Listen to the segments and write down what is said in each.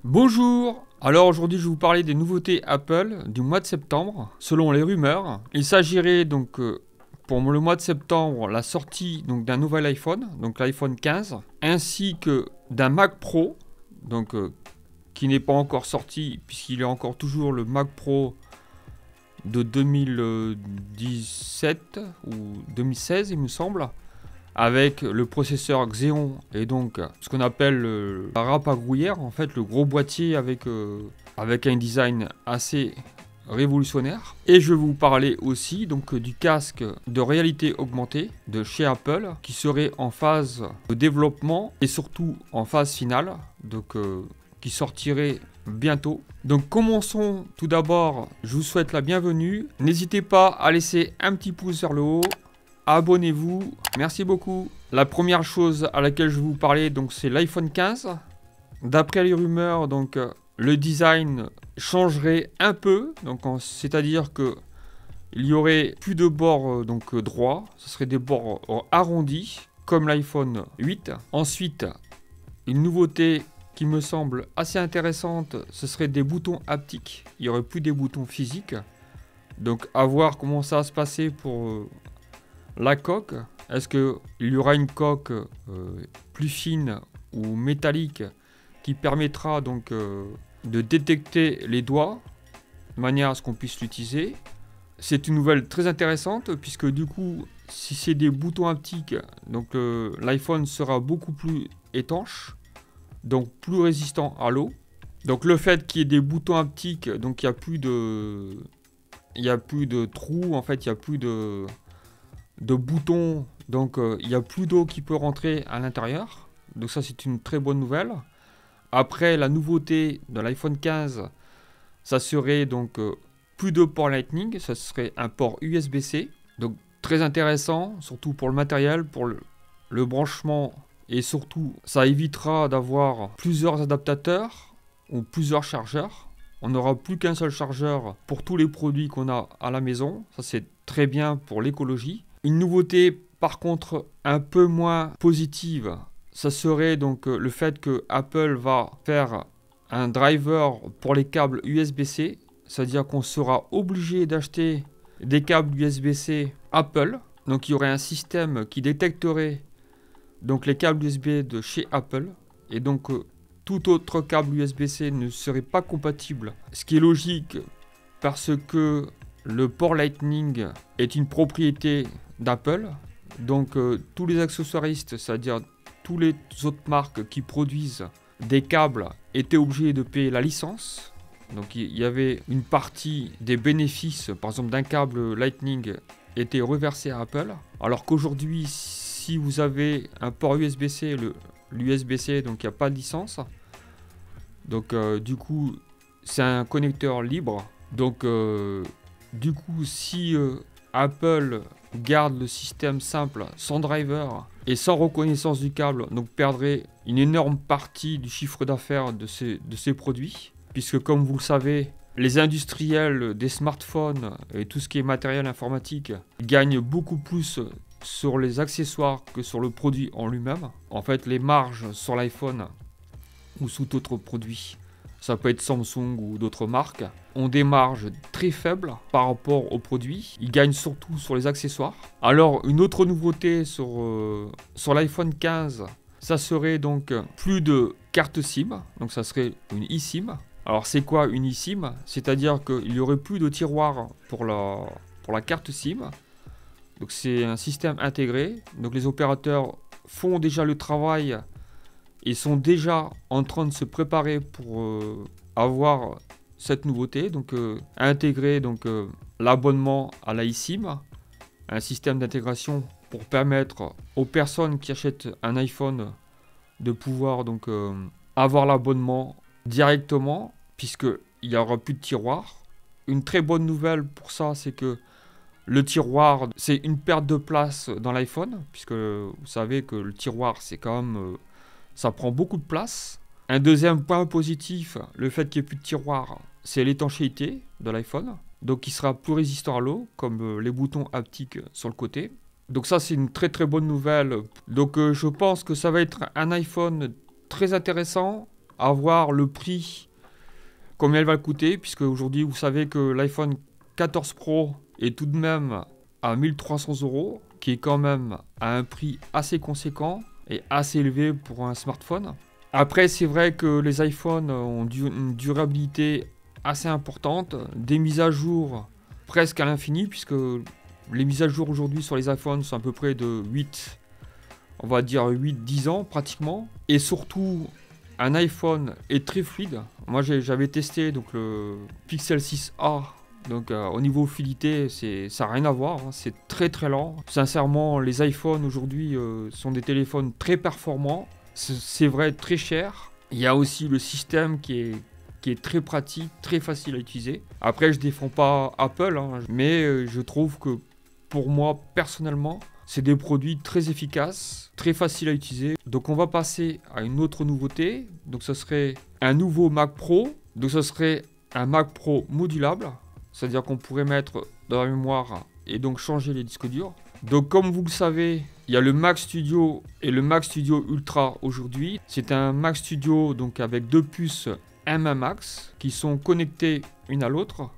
Bonjour. Alors aujourd'hui je vais vous parler des nouveautés Apple du mois de septembre. Selon les rumeurs, il s'agirait donc pour le mois de septembre la sortie donc d'un nouvel iPhone, donc l'iPhone 15, ainsi que d'un Mac Pro, donc qui n'est pas encore sorti puisqu'il est encore toujours le Mac Pro de 2017 ou 2016 il me semble, avec le processeur Xeon et donc ce qu'on appelle la râpe à gruyère, en fait le gros boîtier avec un design assez révolutionnaire. Et je vais vous parler aussi donc du casque de réalité augmentée de chez Apple qui serait en phase de développement et surtout en phase finale, donc qui sortirait bientôt. Donc commençons tout d'abord, je vous souhaite la bienvenue. N'hésitez pas à laisser un petit pouce vers le haut. Abonnez-vous, merci beaucoup. La première chose à laquelle je vais vous parler, donc c'est l'iPhone 15. D'après les rumeurs, donc le design changerait un peu, donc c'est-à-dire que il y aurait plus de bords droits, ce serait des bords arrondis comme l'iPhone 8. Ensuite, une nouveauté qui me semble assez intéressante, ce serait des boutons haptiques. Il n'y aurait plus des boutons physiques. Donc à voir comment ça va se passer pour la coque. Est-ce qu'il y aura une coque plus fine ou métallique qui permettra donc de détecter les doigts de manière à ce qu'on puisse l'utiliser? C'est une nouvelle très intéressante puisque du coup, si c'est des boutons haptiques, donc l'iPhone sera beaucoup plus étanche, donc plus résistant à l'eau. Donc le fait qu'il y ait des boutons haptiques, donc il n'y a plus de trous, en fait il n'y a plus de boutons, donc il n'y a plus d'eau qui peut rentrer à l'intérieur. Donc ça c'est une très bonne nouvelle. Après la nouveauté de l'iPhone 15, ça serait donc plus de port Lightning, ça serait un port USB-C. Donc très intéressant, surtout pour le matériel, pour le branchement, et surtout ça évitera d'avoir plusieurs adaptateurs ou plusieurs chargeurs. On n'aura plus qu'un seul chargeur pour tous les produits qu'on a à la maison. Ça c'est très bien pour l'écologie. Une nouveauté par contre un peu moins positive, ça serait donc le fait que Apple va faire un driver pour les câbles USB-C, c'est-à-dire qu'on sera obligé d'acheter des câbles USB-C Apple. Donc il y aurait un système qui détecterait donc les câbles USB de chez Apple et donc tout autre câble USB-C ne serait pas compatible. Ce qui est logique parce que le port Lightning est une propriété d'Apple. Donc tous les accessoiristes, c'est-à-dire toutes les autres marques qui produisent des câbles étaient obligés de payer la licence. Donc il y avait une partie des bénéfices, par exemple d'un câble Lightning, était reversé à Apple. Alors qu'aujourd'hui, si vous avez un port USB-C, l'USB-C, donc il n'y a pas de licence. Donc du coup, c'est un connecteur libre. Donc du coup, si Apple garde le système simple, sans driver et sans reconnaissance du câble, donc perdrait une énorme partie du chiffre d'affaires de ces produits. Puisque comme vous le savez, les industriels des smartphones et tout ce qui est matériel informatique gagnent beaucoup plus sur les accessoires que sur le produit en lui-même. En fait, les marges sur l'iPhone ou sous d'autres produits, ça peut être Samsung ou d'autres marques, ont des marges très faibles par rapport aux produits. Ils gagnent surtout sur les accessoires. Alors, une autre nouveauté sur l'iPhone 15, ça serait donc plus de carte SIM. Donc, ça serait une eSIM. Alors, c'est quoi une eSIM? C'est-à-dire qu'il n'y aurait plus de tiroir pour la carte SIM. Donc, c'est un système intégré. Donc, les opérateurs font déjà le travail. Ils sont déjà en train de se préparer pour avoir cette nouveauté, donc intégrer l'abonnement à la eSIM, un système d'intégration pour permettre aux personnes qui achètent un iPhone de pouvoir donc avoir l'abonnement directement, puisqu'il n'y aura plus de tiroir. Une très bonne nouvelle pour ça, c'est que le tiroir, c'est une perte de place dans l'iPhone, puisque vous savez que le tiroir, c'est quand même... ça prend beaucoup de place. Un deuxième point positif, le fait qu'il n'y ait plus de tiroir, c'est l'étanchéité de l'iPhone. Donc il sera plus résistant à l'eau, comme les boutons haptiques sur le côté. Donc ça c'est une très très bonne nouvelle. Donc je pense que ça va être un iPhone très intéressant à voir le prix, combien elle va coûter, puisque aujourd'hui, vous savez que l'iPhone 14 Pro est tout de même à 1300 €, qui est quand même à un prix assez conséquent et assez élevé pour un smartphone. Après, c'est vrai que les iPhones ont une durabilité assez importante, des mises à jour presque à l'infini, puisque les mises à jour aujourd'hui sur les iPhones sont à peu près de 8, on va dire 8-10 ans pratiquement. Et surtout, un iPhone est très fluide. Moi, j'avais testé donc, le Pixel 6a. Donc au niveau fluidité, ça n'a rien à voir, hein. C'est très très lent. Sincèrement, les iPhones aujourd'hui sont des téléphones très performants. C'est vrai, très cher. Il y a aussi le système qui est très pratique, très facile à utiliser. Après, je ne défends pas Apple, hein, mais je trouve que pour moi, personnellement, c'est des produits très efficaces, très faciles à utiliser. Donc on va passer à une autre nouveauté. Donc ce serait un nouveau Mac Pro. Donc ce serait un Mac Pro modulable. C'est-à-dire qu'on pourrait mettre dans la mémoire et donc changer les disques durs. Donc comme vous le savez, il y a le Mac Studio et le Mac Studio Ultra aujourd'hui. C'est un Mac Studio donc avec deux puces M1 Max qui sont connectées une à l'autre.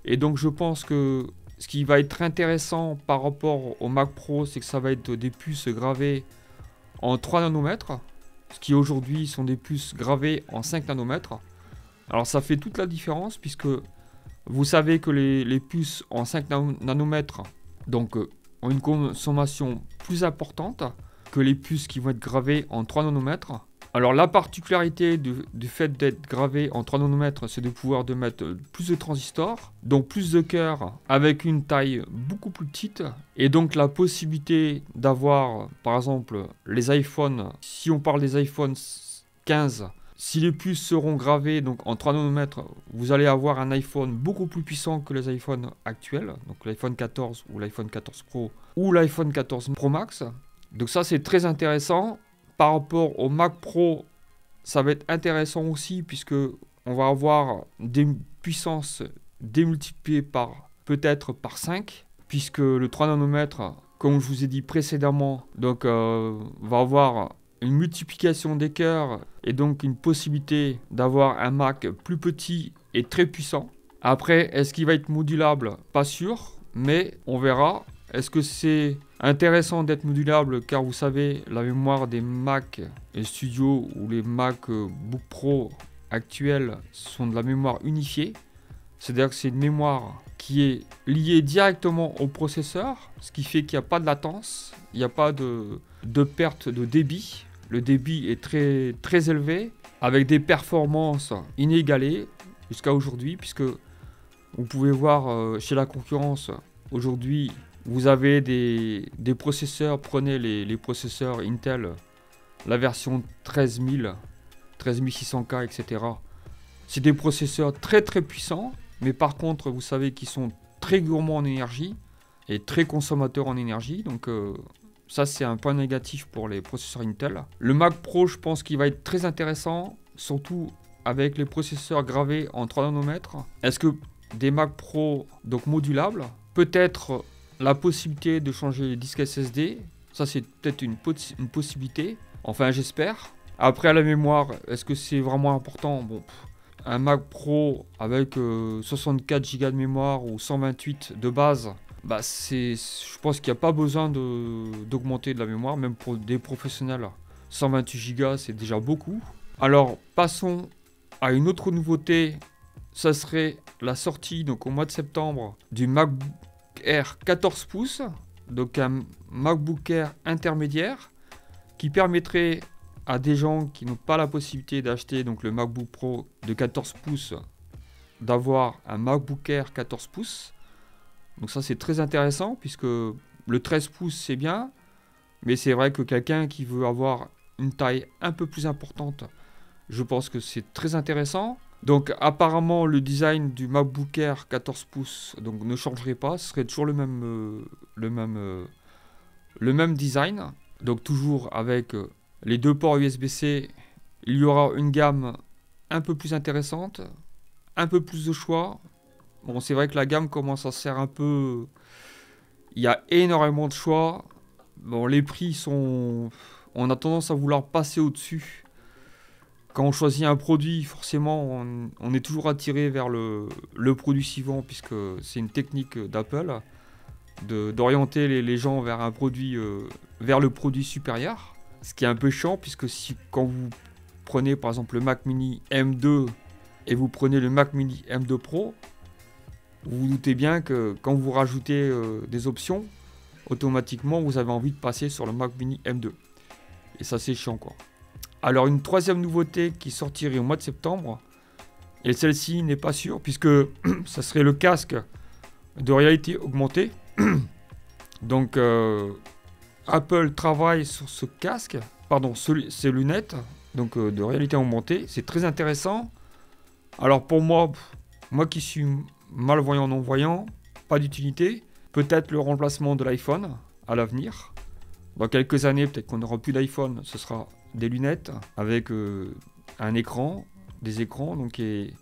Et donc je pense que ce qui va être intéressant par rapport au Mac Pro, c'est que ça va être des puces gravées en 3 nanomètres. Ce qui aujourd'hui sont des puces gravées en 5 nanomètres. Alors ça fait toute la différence puisque vous savez que les puces en 5 nanomètres donc, ont une consommation plus importante que les puces qui vont être gravées en 3 nanomètres. Alors la particularité du fait d'être gravé en 3 nanomètres, c'est de pouvoir mettre plus de transistors, donc plus de cœurs avec une taille beaucoup plus petite. Et donc la possibilité d'avoir, par exemple, les iPhones, si on parle des iPhones 15, si les puces seront gravées donc, en 3 nanomètres, vous allez avoir un iPhone beaucoup plus puissant que les iPhones actuels, donc l'iPhone 14 ou l'iPhone 14 Pro ou l'iPhone 14 Pro Max. Donc ça c'est très intéressant. Par rapport au Mac Pro, ça va être intéressant aussi puisque on va avoir des puissances démultipliées peut-être par 5, puisque le 3 nanomètres, comme je vous ai dit précédemment, donc, va avoir une multiplication des cœurs et donc une possibilité d'avoir un Mac plus petit et très puissant. Après, est-ce qu'il va être modulable? Pas sûr, mais on verra. Est-ce que c'est intéressant d'être modulable car vous savez, la mémoire des Mac et Studio ou les Mac Book Pro actuels sont de la mémoire unifiée. C'est-à-dire que c'est une mémoire qui est liée directement au processeur, ce qui fait qu'il n'y a pas de latence, il n'y a pas de perte de débit. Le débit est très, très élevé, avec des performances inégalées jusqu'à aujourd'hui, puisque vous pouvez voir chez la concurrence, aujourd'hui, vous avez des processeurs, prenez les processeurs Intel, la version 13000, 13600K, etc. C'est des processeurs très très puissants, mais par contre, vous savez qu'ils sont très gourmands en énergie et très consommateurs en énergie. Donc ça, c'est un point négatif pour les processeurs Intel. Le Mac Pro, je pense qu'il va être très intéressant, surtout avec les processeurs gravés en 3 nanomètres. Est-ce que des Mac Pro donc modulables, peut-être la possibilité de changer les disques SSD, ça c'est peut-être une possibilité, enfin j'espère. Après la mémoire, est-ce que c'est vraiment important? Bon, un Mac Pro avec 64 Go de mémoire ou 128 de base, bah je pense qu'il n'y a pas besoin d'augmenter de la mémoire, même pour des professionnels. 128 Go c'est déjà beaucoup. Alors passons à une autre nouveauté, ça serait la sortie donc au mois de septembre du MacBook Air 14 pouces, donc un MacBook Air intermédiaire qui permettrait à des gens qui n'ont pas la possibilité d'acheter donc le MacBook Pro de 14 pouces d'avoir un MacBook Air 14 pouces. Donc ça c'est très intéressant puisque le 13 pouces c'est bien, mais c'est vrai que quelqu'un qui veut avoir une taille un peu plus importante, je pense que c'est très intéressant. Donc apparemment le design du MacBook Air 14 pouces donc, ne changerait pas, ce serait toujours le même design. Donc toujours avec les deux ports USB-C, il y aura une gamme un peu plus intéressante, un peu plus de choix. Bon, c'est vrai que la gamme commence à se faire un peu... Il y a énormément de choix. Bon, les prix sont... On a tendance à vouloir passer au-dessus. Quand on choisit un produit, forcément, on est toujours attiré vers le produit suivant, puisque c'est une technique d'Apple d'orienter les gens vers un produit, vers le produit supérieur. Ce qui est un peu chiant, puisque quand vous prenez par exemple le Mac Mini M2 et vous prenez le Mac Mini M2 Pro, vous vous doutez bien que quand vous rajoutez des options, automatiquement vous avez envie de passer sur le Mac Mini M2. Et ça c'est chiant quoi. Alors une troisième nouveauté qui sortirait au mois de septembre, et celle-ci n'est pas sûre puisque ça serait le casque de réalité augmentée. Donc Apple travaille sur ce casque, pardon, ces lunettes donc, de réalité augmentée. C'est très intéressant. Alors pour moi qui suis malvoyant, non-voyant, pas d'utilité. Peut-être le remplacement de l'iPhone à l'avenir. Dans quelques années, peut-être qu'on n'aura plus d'iPhone, ce sera des lunettes avec un écran, des écrans, donc, et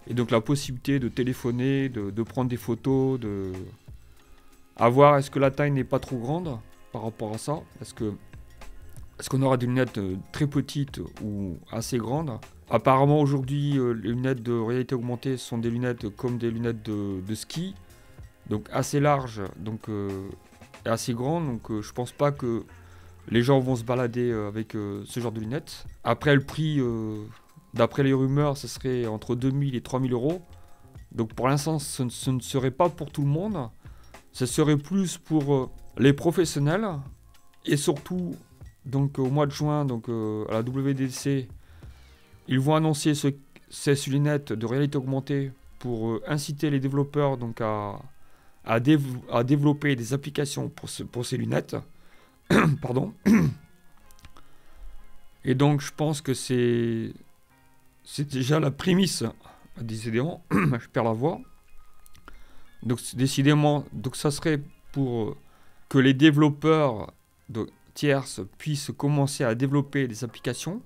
donc la possibilité de téléphoner, de prendre des photos, à voir est-ce que la taille n'est pas trop grande par rapport à ça, est-ce qu'on aura des lunettes très petites ou assez grandes. Apparemment aujourd'hui, les lunettes de réalité augmentée sont des lunettes comme des lunettes de ski, donc assez larges, donc assez grandes, donc je pense pas que les gens vont se balader avec ce genre de lunettes. Après le prix, d'après les rumeurs, ce serait entre 2000 et 3000 euros. Donc pour l'instant, ce ne serait pas pour tout le monde. Ce serait plus pour les professionnels. Et surtout, donc au mois de juin, donc à la WWDC, ils vont annoncer ces lunettes de réalité augmentée pour inciter les développeurs donc, à développer des applications pour ces lunettes. Pardon. Et donc je pense que c'est déjà la prémisse, décidément, je perds la voix. Donc décidément, donc ça serait pour que les développeurs tierces puissent commencer à développer des applications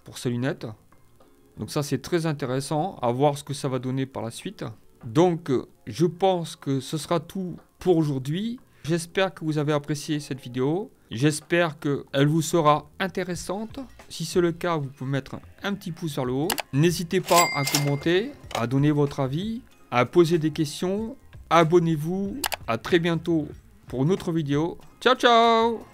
pour ces lunettes. Donc ça c'est très intéressant, à voir ce que ça va donner par la suite. Donc je pense que ce sera tout pour aujourd'hui. J'espère que vous avez apprécié cette vidéo. J'espère qu'elle vous sera intéressante. Si c'est le cas, vous pouvez mettre un petit pouce vers le haut. N'hésitez pas à commenter, à donner votre avis, à poser des questions. Abonnez-vous. À très bientôt pour une autre vidéo. Ciao, ciao!